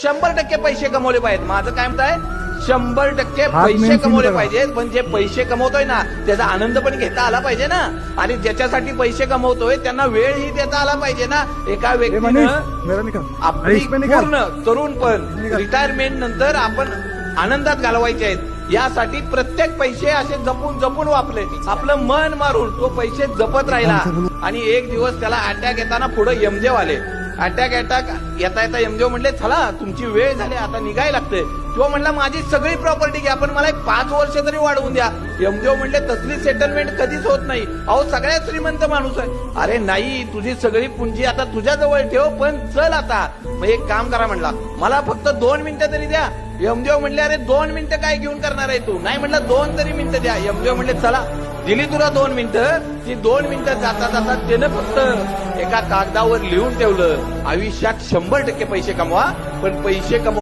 100% पैसे कमवले पाहिजेत. माझं काय म्हणत आहे, 100% हा पैसे main कमवले thing पाहिजेत. पण जे पैसे कमवतोय ना त्याचा आनंद पण घेता आला पाहिजे ना. आणि ज्याच्यासाठी पैसे कमवतोय त्यांना वेळही देता आला पाहिजे ना. एका ए, व्यक्तीनं मनीष, मेरा निकाल. आपली इसमें निकाल. पूर्ण तरुण पण रिटायरमेंट नंतर आपण आनंदात घालवायचे आहेत. यासाठी प्रत्येक पैसे असे जपून जपून वापरले. आपलं मन मारून तो पैसे जपत राहिला आणि एक दिवस त्याला अटॅक येताना पुढे यमदेव आले. अटॅक येता येता यमदेव म्हणले, चला तुमची वेळ झाली, आता निघायला लागतंय. तो म्हणला, माझी सगळी प्रॉपर्टी घ्या पण मला 5 वर्ष तरी वाढवून द्या. यमदेव म्हणले, तसली सेटलमेंट कधीच होत नाही. अहो सगळ्यात श्रीमंत माणूस आहे. अरे नाही, तुझी सगळी पुंजी आता तुझ्या जवळ ठेव, पण चल आता. मग एक काम करा म्हणला, मला फक्त 2 मिनिटं तरी द्या. यमदेव म्हणले, अरे 2 मिनिटं काय घेऊन करणार आहे तू? नाही म्हणलं, 2 तरी मिनिटं द्या. यमदेव म्हणले, चला दिली तुला 2 मिनिटं. ती 2 मिनिटं जाता जाता त्यानं फक्त एका कागदावर लिहून ठेवलं, आयुष्यात 100% पैसे कमवा, पण पैसे कमवा